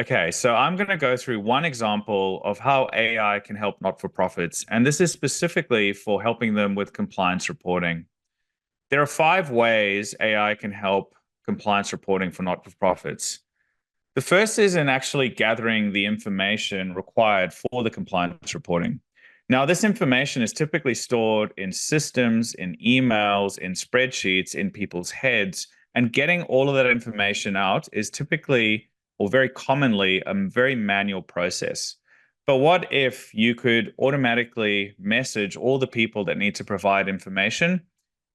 Okay, so I'm going to go through one example of how AI can help not-for-profits, and this is specifically for helping them with compliance reporting. There are 5 ways AI can help compliance reporting for not-for-profits. The first is in actually gathering the information required for the compliance reporting. Now, this information is typically stored in systems, in emails, in spreadsheets, in people's heads, and getting all of that information out is typically, or very commonly, a very manual process. But what if you could automatically message all the people that need to provide information?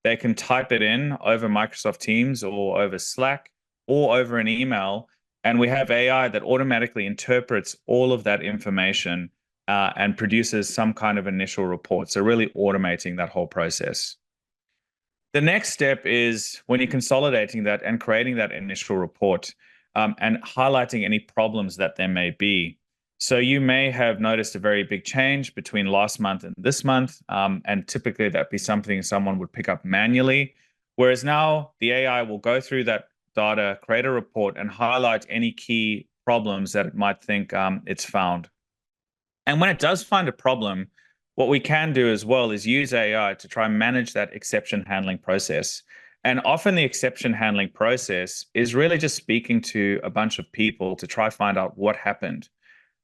They can type it in over Microsoft Teams or over Slack or over an email, and we have AI that automatically interprets all of that information and produces some kind of initial report. So, really automating that whole process. The next step is when you're consolidating that and creating that initial report and highlighting any problems that there may be. So, you may have noticed a very big change between last month and this month, and typically that'd be something someone would pick up manually. Whereas now the AI will go through that data, create a report, and highlight any key problems that it might think it's found. And when it does find a problem, what we can do as well is use AI to try and manage that exception handling process. And often the exception handling process is really just speaking to a bunch of people to try find out what happened.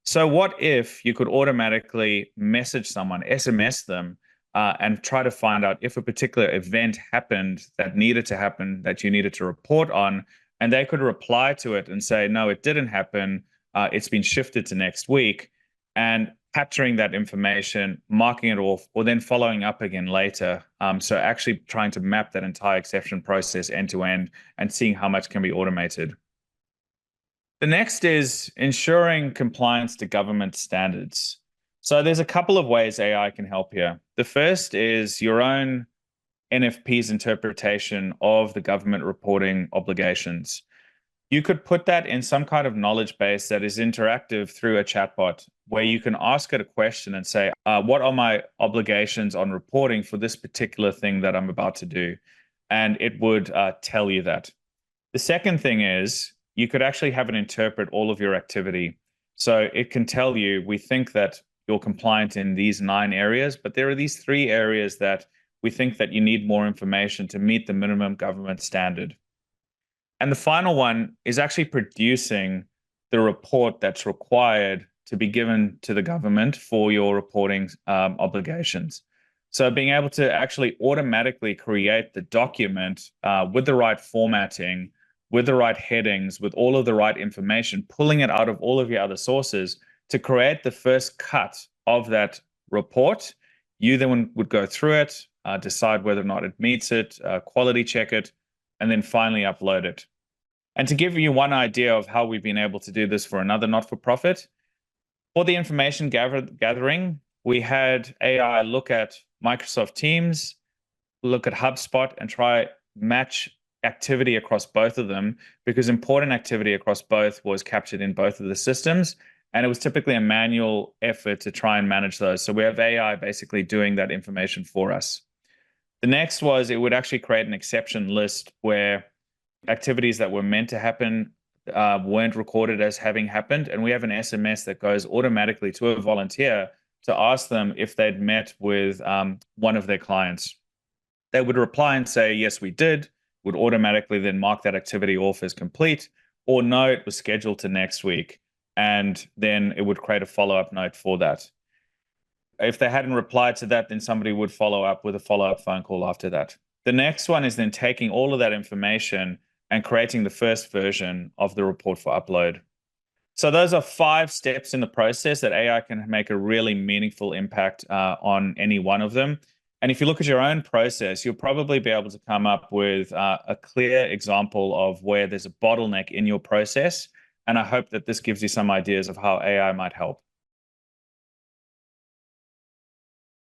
So what if you could automatically message someone, SMS them, and try to find out if a particular event happened that needed to happen, that you needed to report on, and they could reply to it and say, no, it didn't happen. It's been shifted to next week, and capturing that information, marking it off, or then following up again later. So actually trying to map that entire exception process end to end and seeing how much can be automated. The next is ensuring compliance to government standards. So there's a couple of ways AI can help here. The first is your own NFPs interpretation of the government reporting obligations. You could put that in some kind of knowledge base that is interactive through a chatbot where you can ask it a question and say, what are my obligations on reporting for this particular thing that I'm about to do? And it would tell you that. The second thing is you could actually have it interpret all of your activity. So it can tell you, we think that you're compliant in these 9 areas, but there are these 3 areas that we think that you need more information to meet the minimum government standard. And the final one is actually producing the report that's required to be given to the government for your reporting obligations. So being able to actually automatically create the document with the right formatting, with the right headings, with all of the right information, pulling it out of all of your other sources to create the first cut of that report. You then would go through it, decide whether or not it meets it, quality check it, and then finally upload it. And to give you one idea of how we've been able to do this for another not-for-profit, for the information gathering, we had AI look at Microsoft Teams, look at HubSpot, and try match activity across both of them because important activity across both was captured in both of the systems. And it was typically a manual effort to try and manage those. So we have AI basically doing that information for us. The next was it would actually create an exception list where activities that were meant to happen weren't recorded as having happened. And we have an SMS that goes automatically to a volunteer to ask them if they'd met with one of their clients. They would reply and say, yes, we did, would automatically then mark that activity off as complete, or no, it was scheduled to next week. And then it would create a follow-up note for that. If they hadn't replied to that, then somebody would follow up with a follow-up phone call after that. The next one is then taking all of that information and creating the first version of the report for upload. So those are 5 steps in the process that AI can make a really meaningful impact on any one of them. And if you look at your own process, you'll probably be able to come up with a clear example of where there's a bottleneck in your process. And I hope that this gives you some ideas of how AI might help.